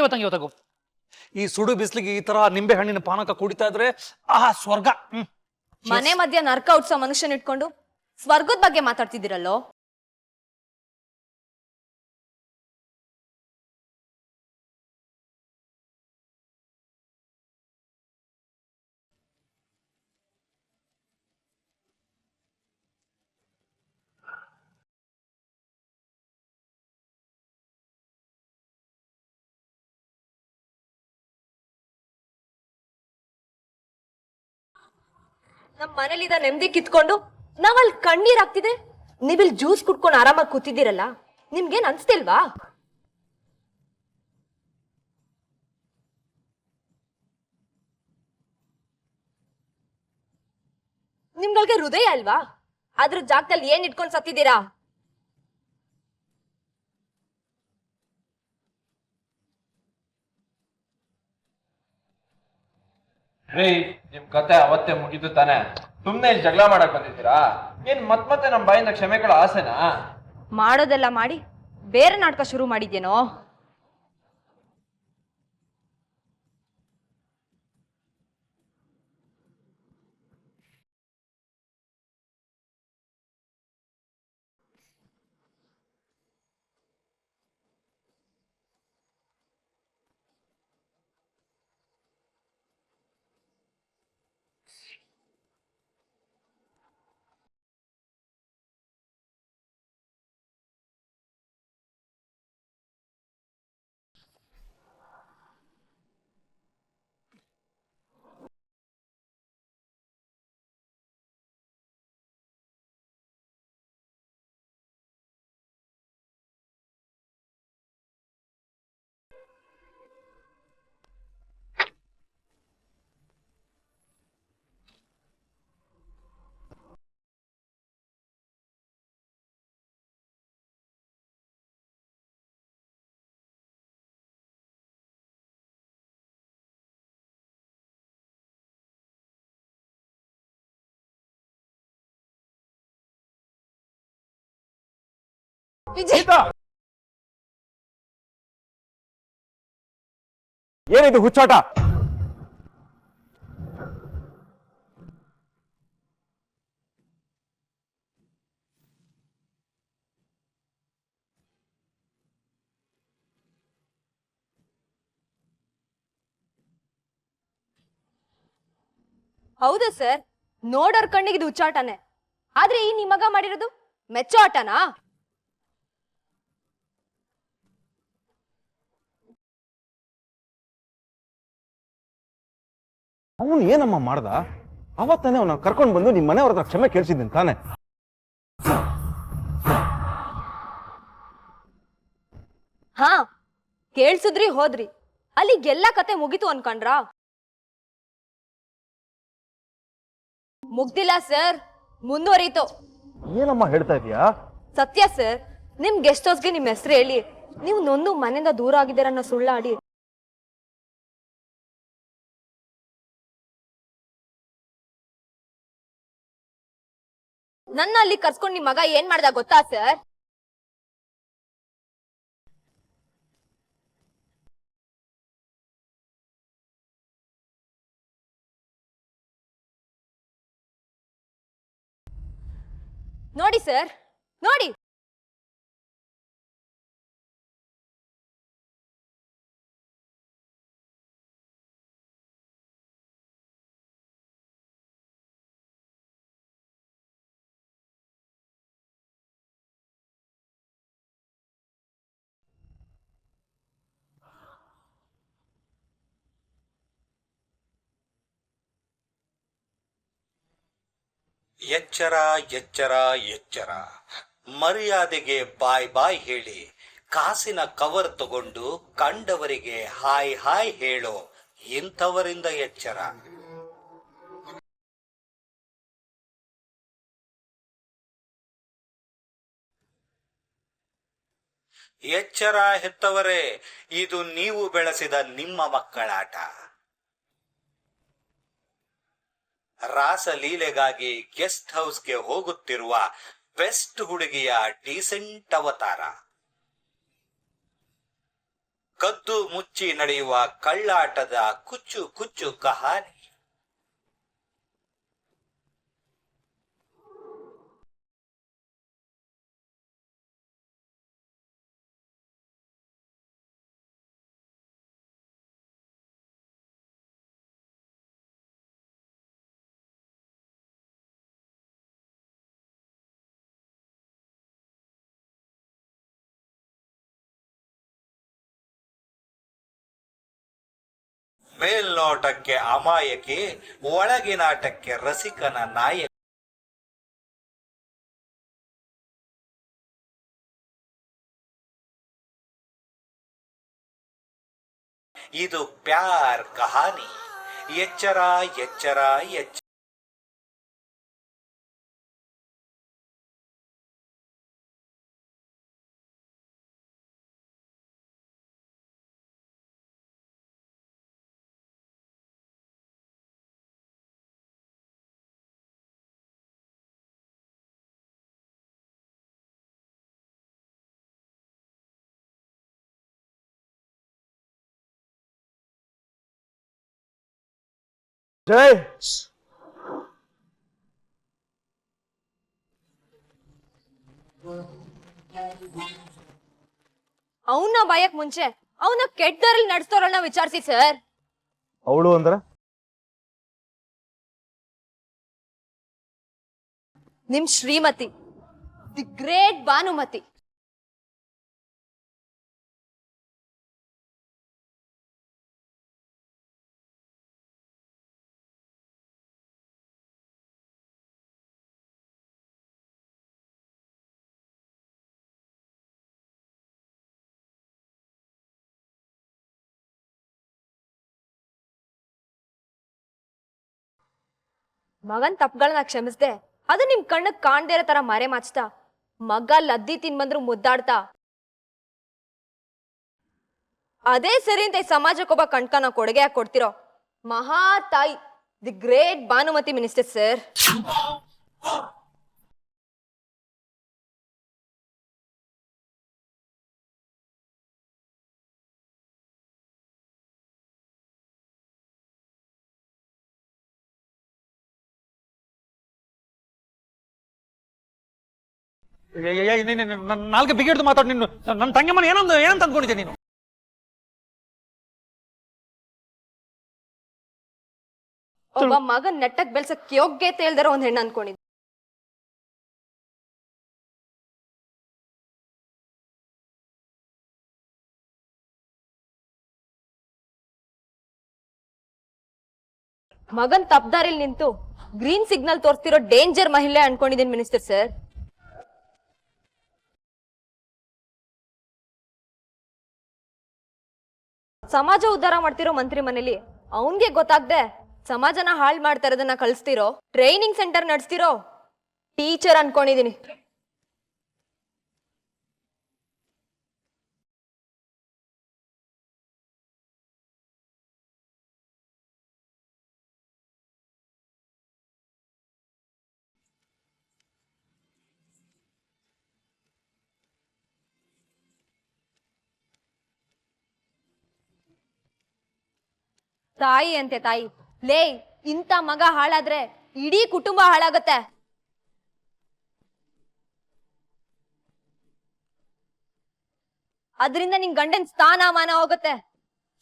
ಇವತ್ತಂಗು ಈ ಸುಡು ಬಿಸಿಲಿಗೆ ಈ ತರ ನಿಂಬೆ ಹಣ್ಣಿನ ಪಾನಕ ಕುಡಿತಾ ಇದ್ರೆ ಸ್ವರ್ಗ. ಮನೆ ಮಧ್ಯ ನರ್ಕ ಉಟ್ಸೋ ಮನುಷ್ಯನ್ ಇಟ್ಕೊಂಡು ಸ್ವರ್ಗದ ಬಗ್ಗೆ ಮಾತಾಡ್ತಿದ್ದೀರಲ್ಲೋ. ನಮ್ ಮನೇಲಿದ ನೆಮ್ಮದಿ ಕಿತ್ಕೊಂಡು ನಾವಲ್ಲಿ ಕಣ್ಣೀರ್ ಹಾಕ್ತಿದ್ರೆ ನೀವಿಲ್ ಜ್ಯೂಸ್ ಕುಡ್ಕೊಂಡು ಆರಾಮಾಗಿ ಕೂತಿದ್ದೀರಲ್ಲ, ನಿಮ್ಗೇನ್ ಅನ್ಸ್ತಿಲ್ವಾ? ನಿಮ್ಗಳಿಗೆ ಹೃದಯ ಅಲ್ವಾ? ಅದ್ರ ಜಾಗದಲ್ಲಿ ಏನ್ ಇಟ್ಕೊಂಡ್ ಸತ್ತಿದ್ದೀರಾ? ರೀ, ನಿಮ್ ಕತೆ ಅವತ್ತೇ ಮುಗಿದು ತಾನೆ. ಸುಮ್ನೆ ಇಲ್ಲಿ ಜಗಳ ಮಾಡಕ್ ಬಂದಿದ್ದೀರಾ? ಏನ್ ಮತ್ತೆ ನಮ್ ಬಾಯಿಂದ ಕ್ಷಮೆಗಳ ಆಸೆನಾ? ಮಾಡೋದೆಲ್ಲ ಮಾಡಿ ಬೇರೆ ನಾಟಕ ಶುರು ಮಾಡಿದ್ಯೇನೋ. ಏನಿದು ಹುಚ್ಚಾಟ? ಹೌದಾ ಸರ್, ನೋಡೋರ್ ಕಣ್ಣಿಗೆ ಇದು ಹುಚ್ಚಾಟನೆ. ಆದ್ರೆ ಈ ನಿಮಗ ಮಾಡಿರೋದು ಮೆಚ್ಚೋ ಆಟನಾ? ಅವನು ಏನಮ್ಮ ಮಾಡ್ದ? ಅವತ್ತಾನೆ ಅವನ ಕರ್ಕೊಂಡು ಬಂದು ನಿಮ್ ಮನೆಯವ್ರ ಹತ್ರ ಕ್ಷಮೆ ಕೇಳಿಸಿದ್ದೀನಿ ತಾನೆ. ಹಾ, ಕೇಳ್ಸುದ್ರಿ ಹೋದ್ರಿ, ಅಲ್ಲಿಗೆಲ್ಲ ಕತೆ ಮುಗಿತು ಅನ್ಕೊಂಡ್ರಾ? ಮುಗ್ದಿಲ್ಲ ಸರ್, ಮುಂದುವರಿತು. ಏನಮ್ಮ ಹೇಳ್ತಾ ಇದೀಯಾ? ಸತ್ಯ ಸರ್, ನಿಮ್ ಗೆಸ್ಟ್ ಹೌಸ್ಗೆ ನಿಮ್ ಹೆಸರು ಹೇಳಿ ನೀವು ನೊಂದು ಮನೆಯಿಂದ ದೂರ ಆಗಿದ್ದೀರ ಅನ್ನೋ ಸುಳ್ಳಾಡಿ ನನ್ನ ಅಲ್ಲಿ ಕರ್ಸ್ಕೊಂಡ್ ನಿಮ್ ಮಗ ಏನ್ ಮಾಡ್ದ ಗೊತ್ತಾ ಸರ್? ನೋಡಿ ಸರ್, ನೋಡಿ. ಎಚ್ಚರ ಎಚ್ಚರ ಎಚ್ಚರ, ಮರ್ಯಾದೆಗೆ ಬಾಯ್ ಬಾಯ್ ಹೇಳಿ ಕಾಸಿನ ಕವರ್ ತಗೊಂಡು ಕಂಡವರಿಗೆ ಹಾಯ್ ಹಾಯ್ ಹೇಳೋ ಇಂಥವರಿಂದ ಎಚ್ಚರ. ಎಚ್ಚರ ಹೆತ್ತವರೇ, ಇದು ನೀವು ಬೆಳೆಸಿದ ನಿಮ್ಮ ಮಕ್ಕಳಾಟ. ರಾಸಲೀಲೆಗಾಗಿ ಗೆಸ್ಟ್ ಹೌಸ್ಗೆ ಹೋಗುತ್ತಿರುವ ಬೆಸ್ಟ್ ಹುಡುಗಿಯ ಡೀಸೆಂಟ್ ಅವತಾರ. ಕದ್ದು ಮುಚ್ಚಿ ನಡೆಯುವ ಕಳ್ಳಾಟದ ಕುಚ್ಚು ಕುಚ್ಚು ಕಹಾನಿ. ಮೇಲ್ನೋಟಕ್ಕೆ ಅಮಾಯಕಿ, ಒಳಗಿನಾಟಕ್ಕೆ ರಸಿಕನ ನಾಯಕ. ಇದು ಪ್ಯಾರ್ ಕಹಾನಿ. ಎಚ್ಚರ ಎಚ್ಚರ ಎಚ್ಚರ. ಜೈ ಅವನ್ನ ಬಾಯಕ್ ಮುಂಚೆ ಅವನ ಕೆಟ್ಟದಲ್ಲಿ ನಡೆಸ್ತೋರನ್ನ ವಿಚಾರಿಸಿ ಸರ್. ಅವಳು ಅಂದ್ರ ನಿಮ್ ಶ್ರೀಮತಿ, ದಿ ಗ್ರೇಟ್ ಭಾನುಮತಿ. ಮಗನ್ ತಪ್ಪುಗಳನ್ನ ಕ್ಷಮಿಸ್ದೆ ಅದು ನಿಮ್ ಕಣ್ಣಕ್ ಕಾಣ್ದೇ ಇರೋ ತರ ಮರೆ ಮಾಚ್ತಾ, ಮಗ ಲದ್ದಿ ತಿನ್ಬಂದ್ರು ಮುದ್ದಾಡ್ತಾ, ಅದೇ ಸರಿ ಅಂತ ಈ ಸಮಾಜಕ್ಕೊಬ್ಬ ಕಣ್ಕನ ಕೊಡುಗೆ ಕೊಡ್ತಿರೋ ಮಹಾ ತಾಯಿ, the great Bhanumathi minister sir. ನಾಲ್ಕು ಬಿಗಿಡ್ದು ಮಾತಾಡ್. ನೀನು ನನ್ನ ತಂಗಿಮನ ಏನಂತ ಅಂದ್ಕೊಂಡಿದ್ದೆ ನೀನು? ಒಬ್ಬ ಮಗನ್ ನೆಟ್ಟಕ್ ಬೆಳ್ಸಕ್ ಯೋಗ್ಯತೆ ಇಲ್ದಿರೋ ಒಂದ್ ಹೆಣ್ಣು ಅನ್ಕೊಂಡಿದ್ದೆ. ಮಗನ್ ತಪ್ಪದಾರಿಲ್ ನಿಂತು ಗ್ರೀನ್ ಸಿಗ್ನಲ್ ತೋರಿಸ್ತಿರೋ ಡೇಂಜರ್ ಮಹಿಳೆ ಅನ್ಕೊಂಡಿದ್ದೀನಿ ಮಿನಿಸ್ಟರ್ ಸರ್. ಸಮಾಜ ಉದ್ಧಾರ ಮಾಡ್ತಿರೋ ಮಂತ್ರಿ ಮನೇಲಿ ಅವನ್ಗೆ ಗೊತ್ತಾಗ್ದೆ ಸಮಾಜನ ಹಾಳ್ ಮಾಡ್ತಾ ಇರೋದನ್ನ ಕಳಿಸ್ತಿರೋ ಟ್ರೈನಿಂಗ್ ಸೆಂಟರ್ ನಡೆಸ್ತಿರೋ ಟೀಚರ್ ಅನ್ಕೊಂಡಿದೀನಿ. ತಾಯಿ ಅಂತೆ ತಾಯಿ, ಲೇ ಇಂಥ ಮಗ ಹಾಳಾದ್ರೆ ಇಡೀ ಕುಟುಂಬ ಹಾಳಾಗತ್ತೆ. ಅದರಿಂದ ನಿನ್ ಗಂಡನ್ ಸ್ಥಾನಮಾನ ಹೋಗುತ್ತೆ.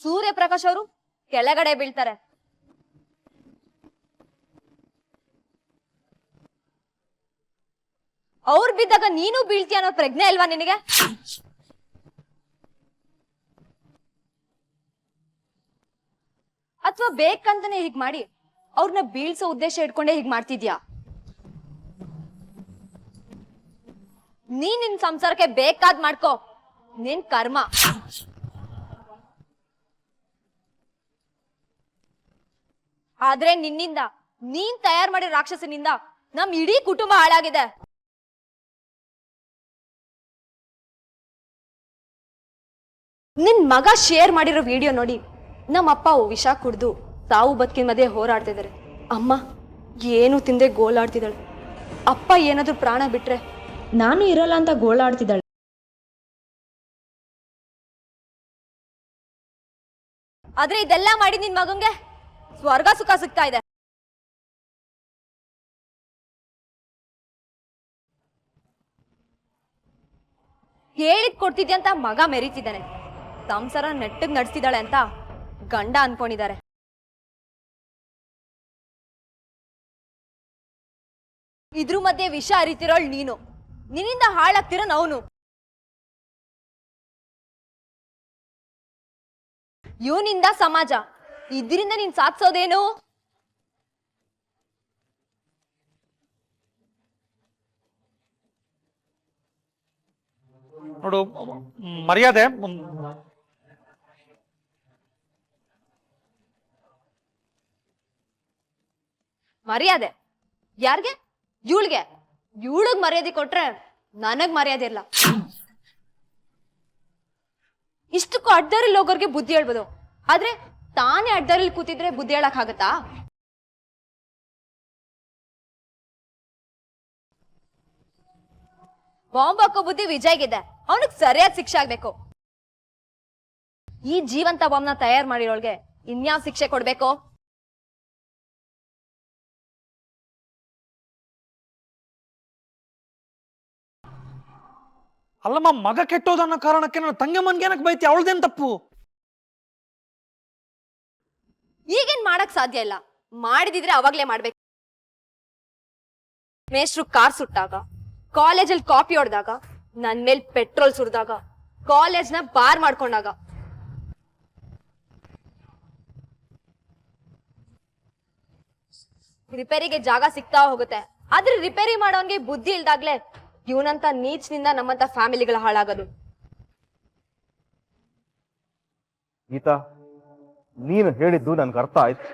ಸೂರ್ಯಪ್ರಕಾಶ್ ಅವರು ಕೆಳಗಡೆ ಬೀಳ್ತಾರೆ. ಅವ್ರು ಬಿದ್ದಾಗ ನೀನು ಬೀಳ್ತೀಯ ಅನ್ನೋ ಪ್ರಜ್ಞೆ ಅಲ್ವಾ ನಿನಗೆ? ಅಥವಾ ಬೇಕಂತಾನೆ ಹೀಗ್ ಮಾಡಿ ಅವ್ರನ್ನ ಬೀಳ್ಸೋ ಉದ್ದೇಶ ಇಟ್ಕೊಂಡೆ ಹೀಗ್ ಮಾಡ್ತಿದ್ಯಾ? ನೀನ್ ನಿನ್ ಸಂಸಾರಕ್ಕೆ ಬೇಕಾದ್ ಮಾಡ್ಕೋ, ನಿನ್ ಕರ್ಮ. ಆದ್ರೆ ನಿನ್ನಿಂದ, ನೀನ್ ತಯಾರು ಮಾಡಿರೋ ರಾಕ್ಷಸನಿಂದ ನಮ್ ಇಡೀ ಕುಟುಂಬ ಹಾಳಾಗಿದೆ. ನಿನ್ ಮಗ ಶೇರ್ ಮಾಡಿರೋ ವಿಡಿಯೋ ನೋಡಿ ನಮ್ಮಪ್ಪ ವಿಷ ಕುಡ್ದು ತಾವು ಬದುಕಿನ ಮಧ್ಯೆ ಹೋರಾಡ್ತಿದ್ದಾರೆ. ಅಮ್ಮ ಏನು ತಿಂದೆ ಗೋಳಾಡ್ತಿದ್ದಾಳೆ. ಅಪ್ಪ ಏನಾದ್ರೂ ಪ್ರಾಣ ಬಿಟ್ರೆ ನಾನು ಇರಲ್ಲ ಅಂತ ಗೋಳಾಡ್ತಿದ್ದಾಳೆ. ಆದ್ರೆ ಇದೆಲ್ಲ ಮಾಡಿ ನಿನ್ ಮಗಂಗೆ ಸ್ವರ್ಗ ಸುಖ ಸಿಗ್ತಾ ಇದೆ. ಹೇಳಿದ್ ಕೊಡ್ತಿದ್ಯ ಅಂತ ಮಗ ಮೆರೀತಿದ್ದಾನೆ, ಸಂಸಾರ ನೆಟ್ಟಗ್ ನಡೆಸ್ತಿದ್ದಾಳೆ ಅಂತ ಗಂಡ ಅನ್ಕೊಂಡಿದ್ದಾರೆ. ಇದ್ರ ಮಧ್ಯೆ ವಿಷ ಅರಿತಿರೋಳ್ ನೀನು, ನಿನ್ನಿಂದ ಹಾಳಾಗ್ತಿರೋ ಅವನು. ಇವನಿಂದ ಸಮಾಜ, ಇದರಿಂದ ನೀನ್ ಸಾಧಿಸೋದೇನು? ನೋಡು, ಮರ್ಯಾದೆ ಮರ್ಯಾದೆ ಯಾರ್ಗೆ? ಇವಳಿಗೆ. ಇವಳಿಗ್ ಮರ್ಯಾದೆ ಕೊಟ್ರೆ ನನಗ್ ಮರ್ಯಾದೆ ಇಲ್ಲ. ಇಷ್ಟಕ್ಕೂ ಅಡ್ಡಾರಿಲ್ ಹೋಗೋರ್ಗೆ ಬುದ್ಧಿ ಹೇಳ್ಬೋದು, ಆದ್ರೆ ತಾನೇ ಅಡ್ಡಾರಿಲ್ ಕೂತಿದ್ರೆ ಬುದ್ಧಿ ಹೇಳಕ್ ಆಗತ್ತಾ? ಬಾಂಬ್ ಹಾಕೋ ಬುದ್ಧಿ ವಿಜಯ್ಗಿದೆ, ಅವನಿಗೆ ಸರಿಯಾದ ಶಿಕ್ಷೆ ಆಗ್ಬೇಕು. ಈ ಜೀವಂತ ಬಾಂಬ್ನ ತಯಾರು ಮಾಡಿರೋಳ್ಗೆ ಇನ್ಯಾವ ಶಿಕ್ಷೆ ಕೊಡ್ಬೇಕು? ಅಲ್ಲಮ್ಮ, ಮಗ ಕೆಟ್ಟೋದನ್ನೋ ಕಾರಣಕ್ಕೆ ನನ್ನ ತಂಗಮ್ಮನ್ಗೆ ಏನಕ್ಕೆ ಬೈತಿ? ಅವಳದೇನ್ ತಪ್ಪು? ಈಗೇನ್ ಮಾಡಕ್ ಸಾಧ್ಯ ಇಲ್ಲ, ಮಾಡಿದಿದ್ರೆ ಅವಾಗ್ಲೇ ಮಾಡ್ಬೇಕು. ಮೇಷ್ಟ್ರು ಕಾರ್ ಸುಟ್ಟಾಗ, ಕಾಲೇಜಲ್ಲಿ ಕಾಪಿ ಹೊಡೆದಾಗ, ನನ್ ಮೇಲ್ ಪೆಟ್ರೋಲ್ ಸುರಿದಾಗ, ಕಾಲೇಜ್ನ ಬಾರ್ ಮಾಡ್ಕೊಂಡಾಗ, ರಿಪೇರಿಗೆ ಜಾಗ ಸಿಗ್ತಾ ಹೋಗುತ್ತೆ. ಆದ್ರೆ ರಿಪೇರಿ ಮಾಡೋನ್ಗೆ ಬುದ್ಧಿ ಇಲ್ದಾಗ್ಲೆ ಇವನಂತ ನೀಚ್ನಿಂದ ನಮ್ಮಂತ ಫ್ಯಾಮಿಲಿಗಳ ಹಾಳಾಗೋದು. ಗೀತಾ, ನೀನು ಹೇಳಿದ್ದು ನನ್ಗೆ ಅರ್ಥ ಆಯ್ತು.